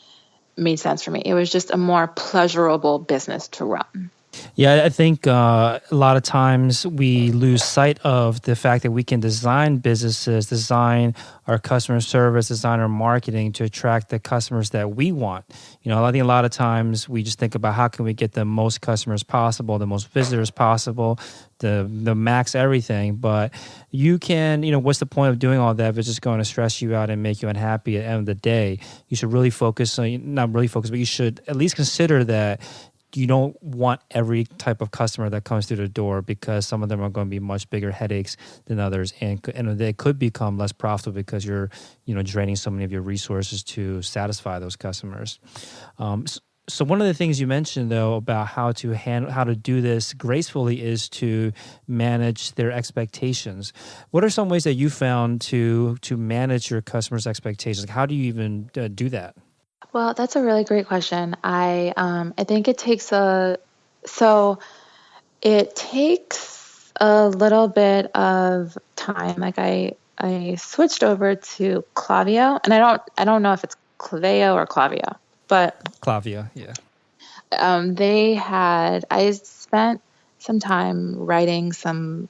made sense for me. It was just a more pleasurable business to run. Yeah, I think a lot of times we lose sight of the fact that we can design businesses, design our customer service, design our marketing to attract the customers that we want. I think a lot of times we just think about how can we get the most customers possible, the most visitors possible, the max everything. But you can, what's the point of doing all that if it's just going to stress you out and make you unhappy at the end of the day? You should really focus on, not really focus, but you should at least consider that you don't want every type of customer that comes through the door, because some of them are going to be much bigger headaches than others, and they could become less profitable because you're draining so many of your resources to satisfy those customers. So one of the things you mentioned though about how to do this gracefully is to manage their expectations. What are some ways that you found to manage your customers' expectations? How do you even do that? Well, that's a really great question. I think it takes a little bit of time. Like I switched over to Klaviyo, and I don't know if it's Claveo or Klaviyo, but Klaviyo, yeah. I spent some time writing some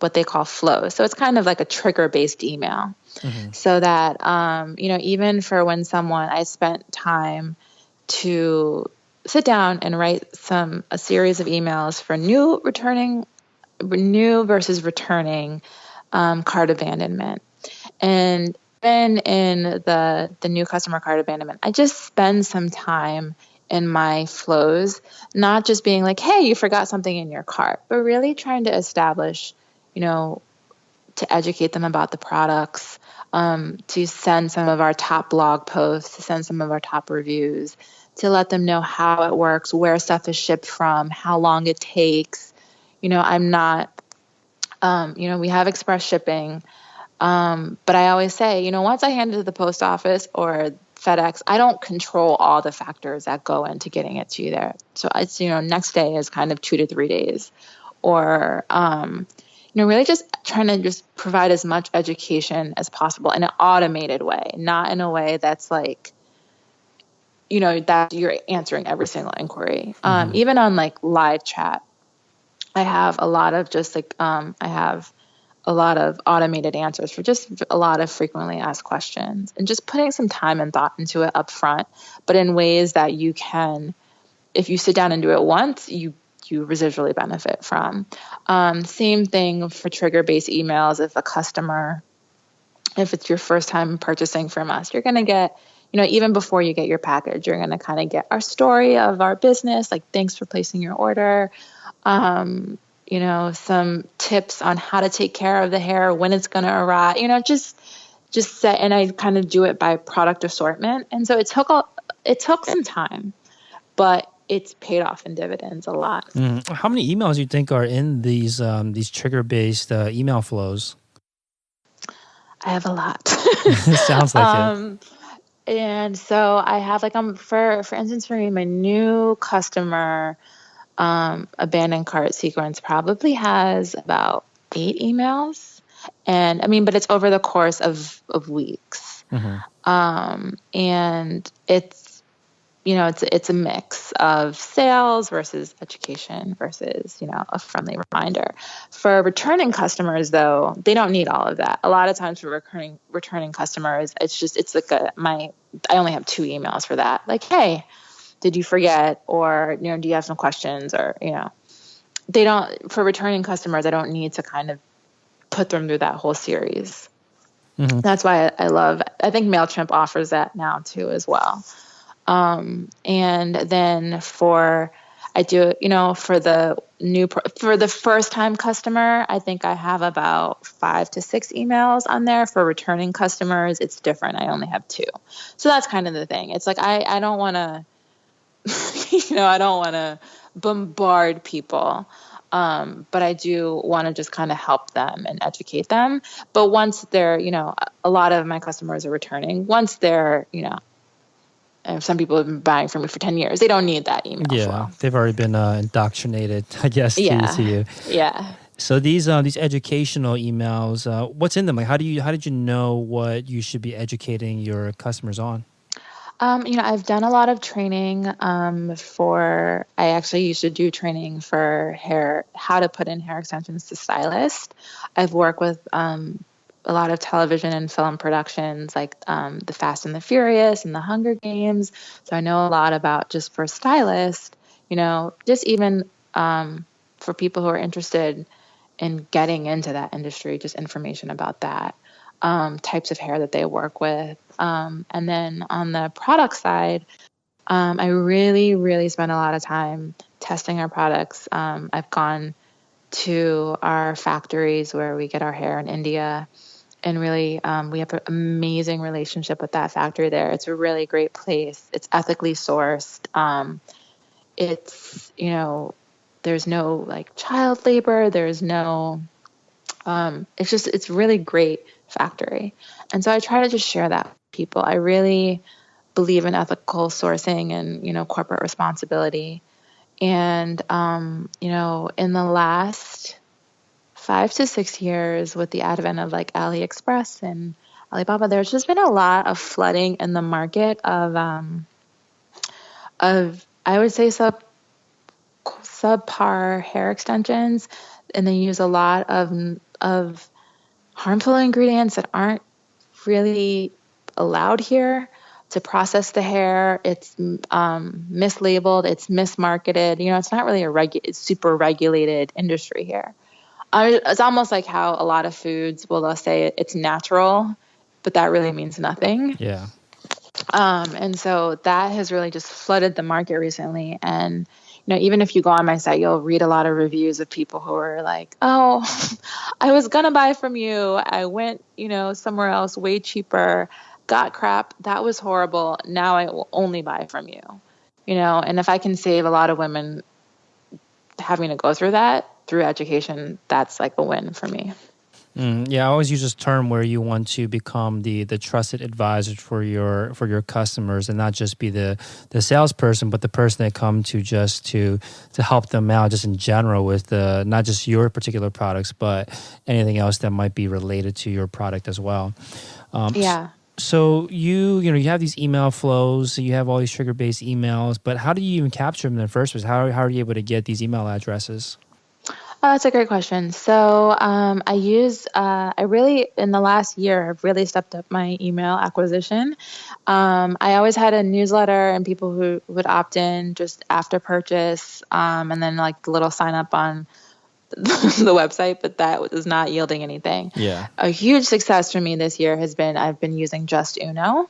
what they call flows. So it's kind of like a trigger-based email. Mm-hmm. So that, even for when I spent time to sit down and write a series of emails for new versus returning cart abandonment. And then in the new customer cart abandonment, I just spend some time in my flows, not just being like, hey, you forgot something in your cart, but really trying to establish, to educate them about the products, to send some of our top blog posts, to send some of our top reviews, to let them know how it works, where stuff is shipped from, how long it takes. I'm not, we have express shipping, but I always say, once I hand it to the post office or FedEx, I don't control all the factors that go into getting it to you there. So it's, next day is kind of 2 to 3 days, or, really just trying to just provide as much education as possible in an automated way, not in a way that's like, that you're answering every single inquiry. Mm-hmm. Even on like live chat, I have a lot of automated answers for just a lot of frequently asked questions, and just putting some time and thought into it up front, but in ways that you can, if you sit down and do it once, you residually benefit from. Same thing for trigger-based emails. If it's your first time purchasing from us, you're going to get, even before you get your package, you're going to kind of get our story of our business, like thanks for placing your order, some tips on how to take care of the hair, when it's going to arrive, just set, and I kind of do it by product assortment. And so it took some time, but it's paid off in dividends a lot. How many emails do you think are in these trigger-based email flows? I have a lot. Sounds like it. And so I have for instance, for me, my new customer abandoned cart sequence probably has about 8 emails, and but it's over the course of weeks. Mm-hmm. And it's it's a mix of sales versus education versus, a friendly reminder. For returning customers, though, they don't need all of that. A lot of times for returning customers, it's like I only have 2 emails for that. Like, hey, did you forget? Or, do you have some questions? Or, for returning customers, I don't need to kind of put them through that whole series. Mm-hmm. That's why I think MailChimp offers that now too, as well. And then for the first time customer, I think I have about 5 to 6 emails on there. For returning customers, it's different. I only have 2. So that's kind of the thing. It's like, I don't want to, I don't want to bombard people. But I do want to just kind of help them and educate them. But once they're, a lot of my customers are returning. Once they're, and some people have been buying from me for 10 years. They don't need that email flow. They've already been indoctrinated, I guess, to you. Yeah. So these educational emails, what's in them? Like, how did you know what you should be educating your customers on? I've done a lot of training I actually used to do training for hair, how to put in hair extensions to stylists. I've worked with a lot of television and film productions like The Fast and the Furious and The Hunger Games. So I know a lot about just for stylists, just even for people who are interested in getting into that industry, just information about that, types of hair that they work with. And then on the product side, I really, really spend a lot of time testing our products. I've gone to our factories where we get our hair in India, and really, we have an amazing relationship with that factory there. It's a really great place. It's ethically sourced. It's, there's no like child labor. There's no, it's really great factory. And so I try to just share that with people. I really believe in ethical sourcing and, corporate responsibility. And, in the last 5 to 6 years with the advent of like AliExpress and Alibaba, there's just been a lot of flooding in the market of I would say subpar hair extensions, and they use a lot of harmful ingredients that aren't really allowed here to process the hair. It's mislabeled, it's mismarketed. It's not really it's super regulated industry here. It's almost like how a lot of foods they'll say it's natural, but that really means nothing. Yeah. And so that has really just flooded the market recently. And, even if you go on my site, you'll read a lot of reviews of people who are like, oh, I was going to buy from you. I went, somewhere else way cheaper, got crap. That was horrible. Now I will only buy from you, and if I can save a lot of women having to go through that through education, that's like a win for me. Yeah, I always use this term where you want to become the trusted advisor for your customers, and not just be the salesperson, but the person that come to just to help them out, just in general with not just your particular products, but anything else that might be related to your product as well. Yeah. So you have these email flows, so you have all these trigger-based emails, but how do you even capture them in the first place? How are you able to get these email addresses? Oh, that's a great question. So I really, in the last year, I've really stepped up my email acquisition. I always had a newsletter and people who would opt in just after purchase, and then like the little sign up on the website, but that is not yielding anything. Yeah. A huge success for me this year has been I've been using Just Uno.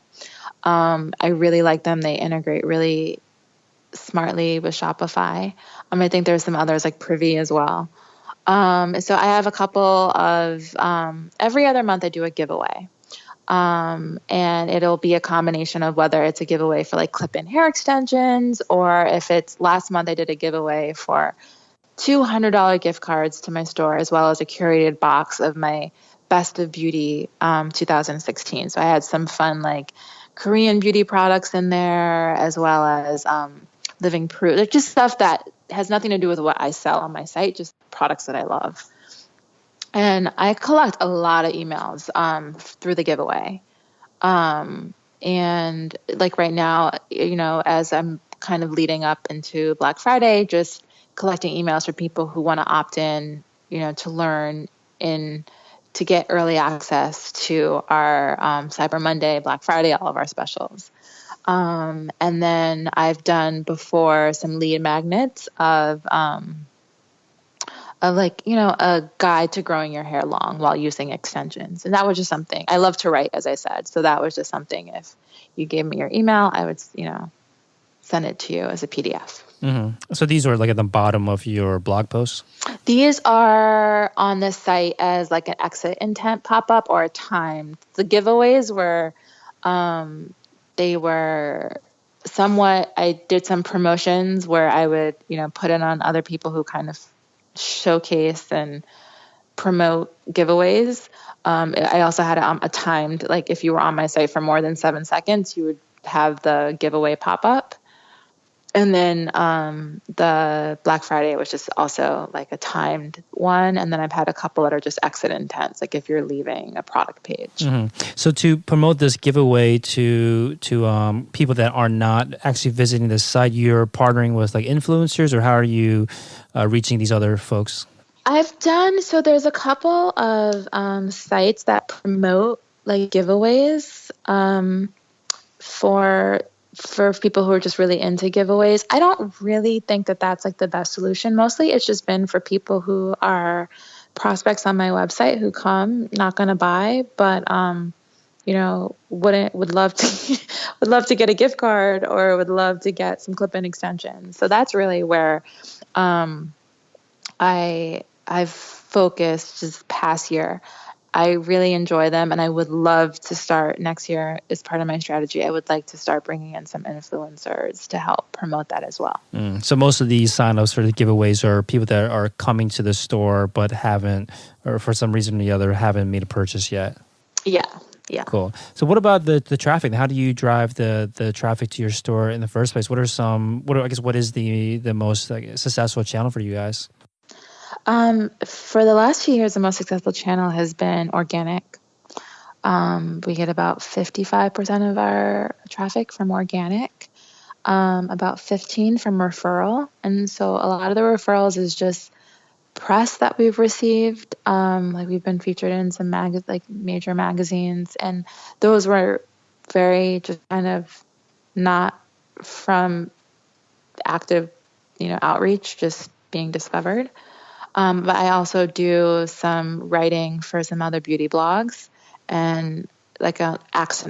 I really like them. They integrate really smartly with Shopify. I think there's some others like Privy as well. So I have a couple of every other month I do a giveaway. And it'll be a combination of whether it's a giveaway for like clip-in hair extensions, or if it's last month I did a giveaway for $200 gift cards to my store, as well as a curated box of my Best of Beauty 2016. So I had some fun like Korean beauty products in there, as well as living proof. They're just stuff that has nothing to do with what I sell on my site, just products that I love. And I collect a lot of emails through the giveaway. And like right now, as I'm kind of leading up into Black Friday, just collecting emails for people who want to opt in, to learn to get early access to our Cyber Monday, Black Friday, all of our specials. And then I've done before some lead magnets of like, a guide to growing your hair long while using extensions. And that was just something I love to write, as I said. So that was just something, if you gave me your email, I would, send it to you as a PDF. Mm-hmm. So these are like at the bottom of your blog posts? These are on the site as like an exit intent pop-up or a timed. The giveaways were, they were somewhat, I did some promotions where I would, put it on other people who kind of showcase and promote giveaways. I also had a timed, like if you were on my site for more than 7 seconds, you would have the giveaway pop up. And then the Black Friday was just also like a timed one. And then I've had a couple that are just exit intents, like if you're leaving a product page. Mm-hmm. So to promote this giveaway to people that are not actually visiting the site, you're partnering with like influencers, or how are you reaching these other folks? So there's a couple of sites that promote like giveaways for people who are just really into giveaways. I don't really think that that's like the best solution. Mostly it's just been for people who are prospects on my website who come, not going to buy, but would love to would love to get a gift card or would love to get some clip-in extensions. So that's really where I've focused this past year. I really enjoy them, and I would love to start next year as part of my strategy. I would like to start bringing in some influencers to help promote that as well. So most of these signups for the giveaways are people that are coming to the store but haven't, or for some reason or the other, haven't made a purchase yet. Yeah. Cool. So what about the traffic? How do you drive the traffic to your store in the first place? What is the most successful channel for you guys? For the last few years, the most successful channel has been organic. We get about 55% of our traffic from organic, about 15 from referral. And so a lot of the referrals is just press that we've received. Like we've been featured in some major magazines, and those were very just kind of not from active, outreach, just being discovered. But I also do some writing for some other beauty blogs and like a Ask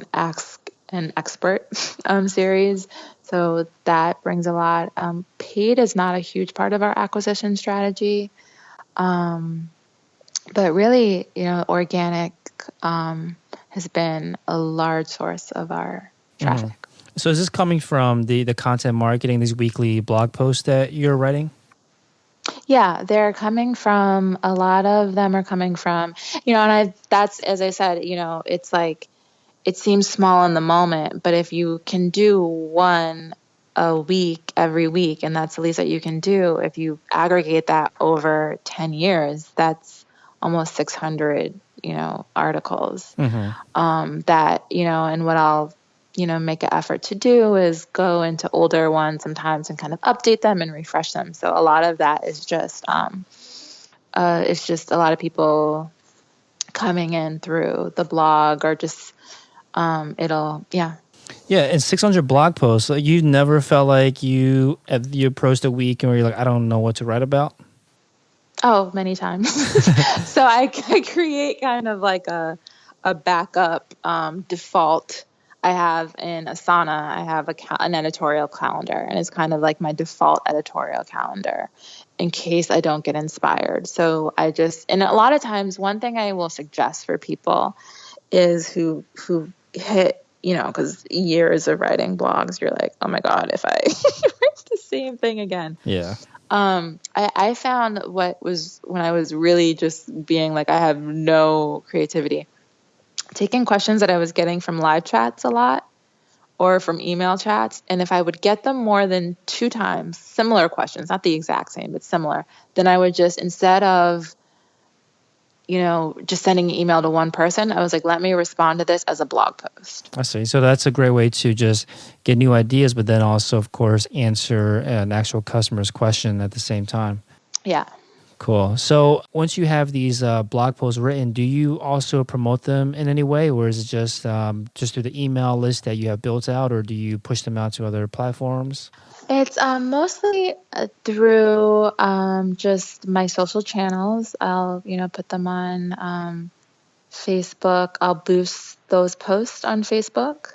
an Expert series. So that brings a lot. Paid is not a huge part of our acquisition strategy. But really, organic has been a large source of our traffic. Mm-hmm. So is this coming from the content marketing, these weekly blog posts that you're writing? Yeah, a lot of them are coming from, that's, as I said, it's like, it seems small in the moment, but if you can do one a week, every week, and that's the least that you can do, if you aggregate that over 10 years, that's almost 600, articles, that, and what I'll, make an effort to do is go into older ones sometimes and kind of update them and refresh them. So a lot of that is just, it's just a lot of people coming in through the blog or just, Yeah, and 600 blog posts. So you never felt like you approached a week and where you're like, I don't know what to write about? Oh, many times. So I create kind of like a backup default. I have in Asana, I have an editorial calendar, and it's kind of like my default editorial calendar in case I don't get inspired. So and a lot of times, one thing I will suggest for people is who hit, because years of writing blogs, you're like, oh my God, if I write the same thing again. Yeah. I found when I was really just being like, I have no creativity, taking questions that I was getting from live chats a lot or from email chats. And if I would get them more than 2 times, similar questions, not the exact same, but similar, then I would just, instead of, just sending an email to one person, I was like, let me respond to this as a blog post. I see. So that's a great way to just get new ideas, but then also, of course, answer an actual customer's question at the same time. Yeah. Cool. So once you have these blog posts written, do you also promote them in any way, or is it just through the email list that you have built out, or do you push them out to other platforms? It's mostly through just my social channels. I'll, put them on Facebook. I'll boost those posts on Facebook.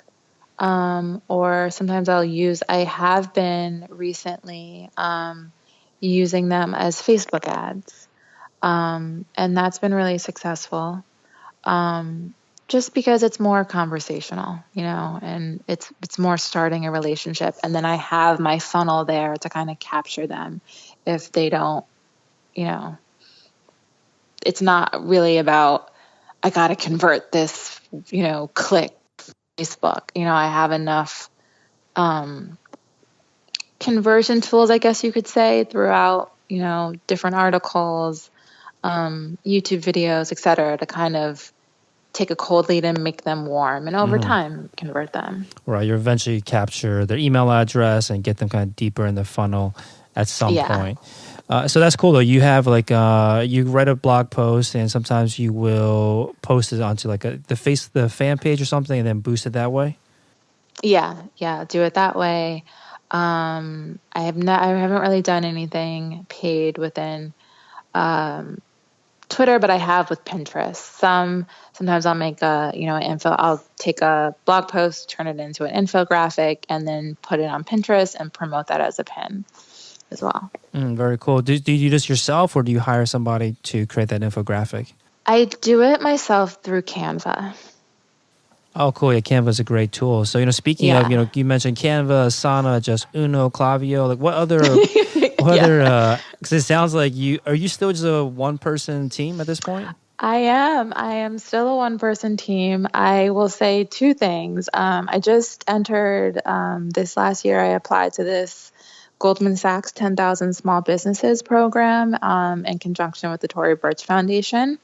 Or sometimes I have been recently using them as Facebook ads. And that's been really successful. Just because it's more conversational, and it's more starting a relationship. And then I have my funnel there to kind of capture them if they don't, it's not really about, I got to convert this, click Facebook. I have enough conversion tools, I guess you could say, throughout, different articles, YouTube videos, et cetera, to kind of take a cold lead and make them warm, and over time convert them. Right. You eventually capture their email address and get them kind of deeper in the funnel at some point. So that's cool though. You have you write a blog post and sometimes you will post it onto like the fan page or something and then boost it that way. Yeah. Do it that way. I haven't really done anything paid within Twitter, but I have with Pinterest. Sometimes I'll make I'll take a blog post, turn it into an infographic, and then put it on Pinterest and promote that as a pin as well. Very cool. Do you do this yourself or do you hire somebody to create that infographic? I do it myself through Canva. Oh, cool. Yeah, Canva is a great tool. So, speaking of, you mentioned Canva, Asana, Just Uno, Klaviyo. Like what other, because it sounds like are you still just a one-person team at this point? I am still a one-person team. I will say two things. I just entered this last year. I applied to this Goldman Sachs 10,000 Small Businesses program in conjunction with the Tory Burch Foundation.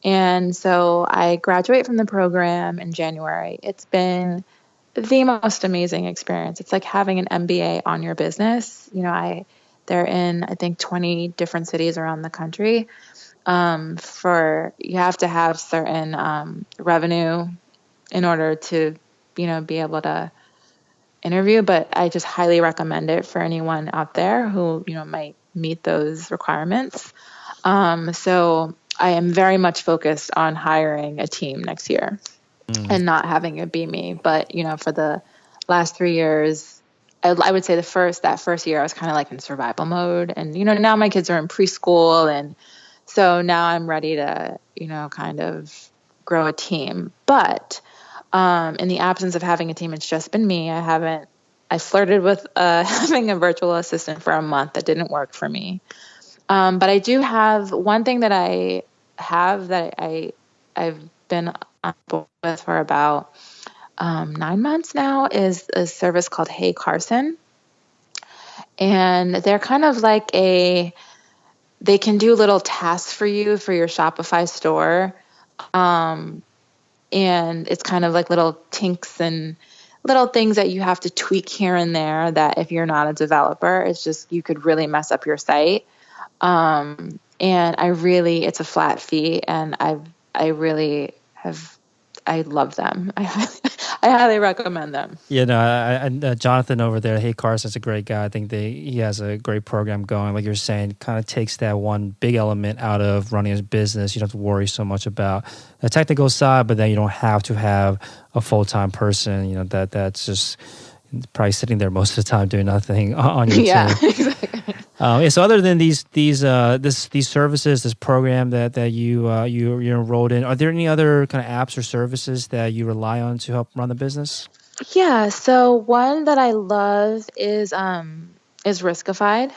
And so I graduate from the program in January. It's been the most amazing experience. It's like having an MBA on your business. They're in, I think, 20 different cities around the country. You have to have certain revenue in order to, be able to interview. But I just highly recommend it for anyone out there who, might meet those requirements. So I am very much focused on hiring a team next year and not having it be me. But, for the last 3 years, I would say that first year I was kind of like in survival mode. And, now my kids are in preschool. And so now I'm ready to, kind of grow a team. But in the absence of having a team, it's just been me. I flirted with having a virtual assistant for a month. That didn't work for me. But I do have one thing that I've been on board with for about 9 months now is a service called Hey Carson. And they're kind of like they can do little tasks for you for your Shopify store. And it's kind of like little tinks and little things that you have to tweak here and there that if you're not a developer, it's just, you could really mess up your site. And it's a flat fee, and I love them. I highly recommend them. Yeah, Jonathan over there, Hey Carson's a great guy. I think he has a great program going. Like you're saying, kind of takes that one big element out of running his business. You don't have to worry so much about the technical side, but then you don't have to have a full-time person, that's just probably sitting there most of the time doing nothing on your team. Exactly. So other than these services, this program that you're enrolled in, are there any other kind of apps or services that you rely on to help run the business? Yeah. So one that I love is Riskified.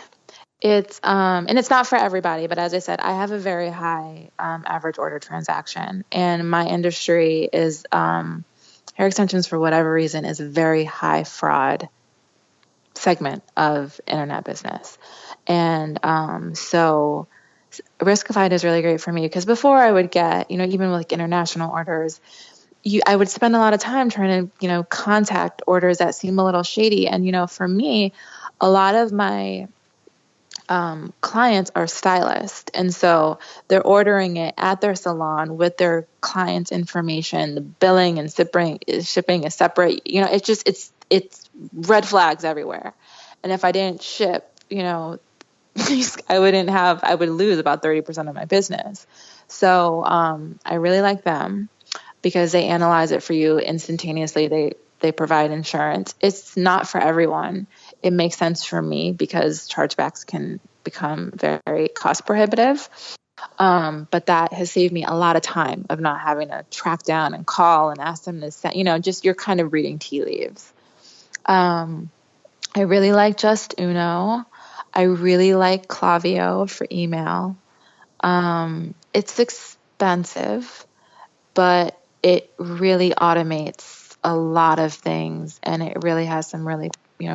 It's and it's not for everybody, but as I said, I have a very high average order transaction, and my industry is hair extensions, for whatever reason, is a very high fraud segment of internet business. And so Riskified is really great for me because before I would get, even with like international orders, I would spend a lot of time trying to, contact orders that seem a little shady. And, for me, a lot of my clients are stylists. And so they're ordering it at their salon with their client's information. The billing and shipping is separate. It's red flags everywhere. And if I didn't ship, I would lose about 30% of my business. So I really like them because they analyze it for you instantaneously. They provide insurance. It's not for everyone. It makes sense for me because chargebacks can become very cost prohibitive. But that has saved me a lot of time of not having to track down and call and ask them to send, just you're kind of reading tea leaves. I really like Just Uno. I really like Klaviyo for email. It's expensive, but it really automates a lot of things, and it really has some really,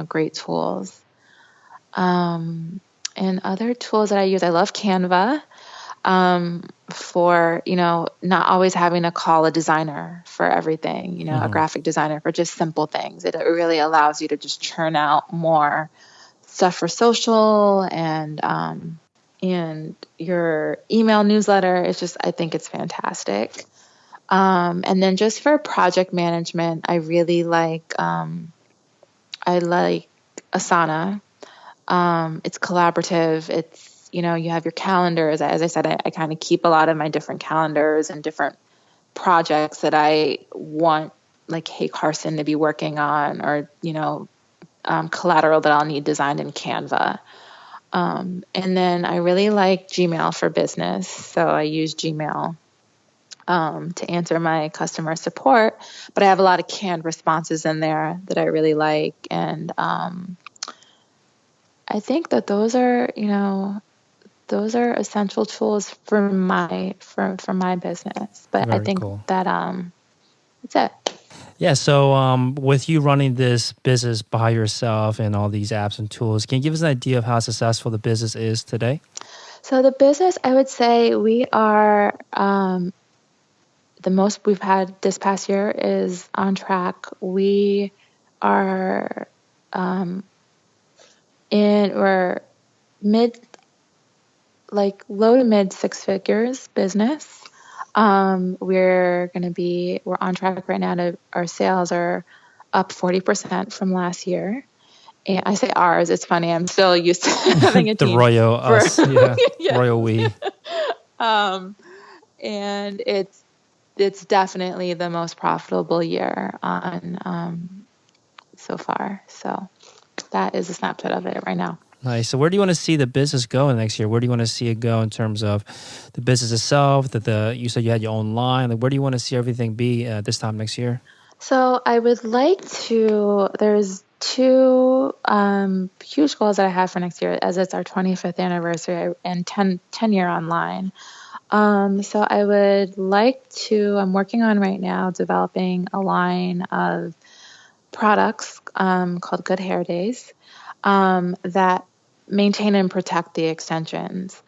great tools. And other tools that I use, I love Canva, for, not always having to call a designer for everything, a graphic designer for just simple things. It really allows you to just churn out more stuff for social and your email newsletter. I think it's fantastic. And then just for project management, I really like Asana. It's collaborative. It's, you have your calendars. As I said, I kind of keep a lot of my different calendars and different projects that I want, like, hey, Carson, to be working on, or, collateral that I'll need designed in Canva. And then I really like Gmail for business. So I use Gmail to answer my customer support, but I have a lot of canned responses in there that I really like. And I think that those are essential tools for my business. But Very I think cool. that that's it. Yeah, so with you running this business by yourself and all these apps and tools, can you give us an idea of how successful the business is today? So the business, I would say we are, the most we've had this past year is on track. We are we're low to mid six figures business. We're on track right now our sales are up 40% from last year. And I say ours, it's funny, I'm still used to having a The team. royal us, yeah. Yeah. Royal we. And it's definitely the most profitable year on so far. So that is a snapshot of it right now. Nice. So where do you want to see the business go next year? Where do you want to see it go in terms of the business itself? You said you had your own line. Like, where do you want to see everything be this time next year? So I would like to, there's two huge goals that I have for next year, as it's our 25th anniversary and 10 year online. So I would like to, I'm working on right now developing a line of products called Good Hair Days that maintain and protect the extensions.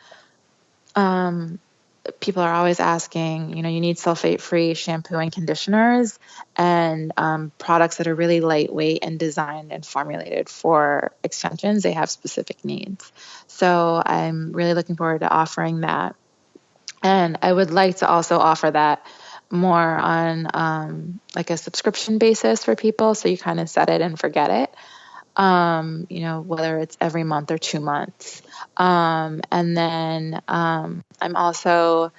People are always asking, you need sulfate-free shampoo and conditioners and products that are really lightweight and designed and formulated for extensions. They have specific needs. So I'm really looking forward to offering that. And I would like to also offer that more on like a subscription basis for people. So you kind of set it and forget it. Whether it's every month or 2 months. And then I'm also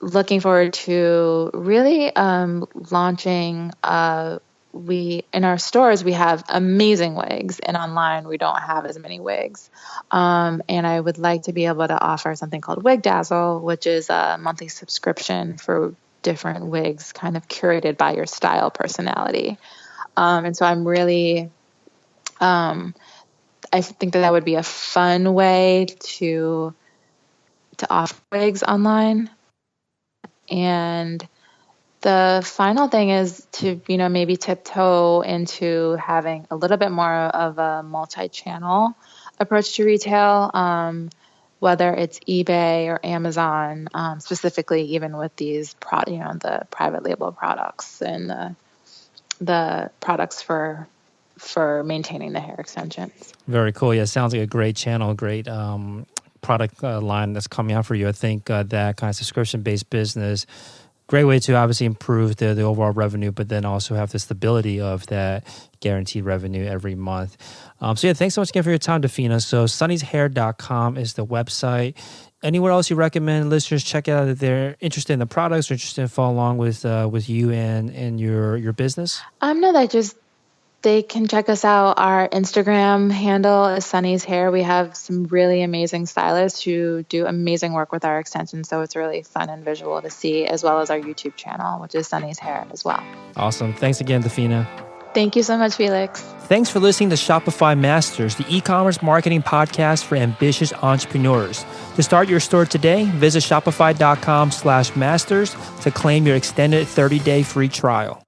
looking forward to really launching. In our stores, we have amazing wigs, and online we don't have as many wigs. And I would like to be able to offer something called Wig Dazzle, which is a monthly subscription for different wigs kind of curated by your style personality. And so I'm really... I think that would be a fun way to offer wigs online. And the final thing is to, maybe tiptoe into having a little bit more of a multi-channel approach to retail, whether it's eBay or Amazon, specifically even with these the private label products and the products for maintaining the hair extensions. Very cool. Yeah, sounds like a great channel, great product line that's coming out for you. I think that kind of subscription-based business, great way to obviously improve the overall revenue, but then also have the stability of that guaranteed revenue every month. So yeah, thanks so much again for your time, Dafina. So sunnyshair.com is the website. Anywhere else you recommend listeners check out if they're interested in the products or interested in follow along with you and your business? No, they can check us out. Our Instagram handle is Sunny's Hair. We have some really amazing stylists who do amazing work with our extensions, so it's really fun and visual to see, as well as our YouTube channel, which is Sunny's Hair as well. Awesome. Thanks again, Dafina. Thank you so much, Felix. Thanks for listening to Shopify Masters, the e-commerce marketing podcast for ambitious entrepreneurs. To start your store today, visit shopify.com/masters to claim your extended 30-day free trial.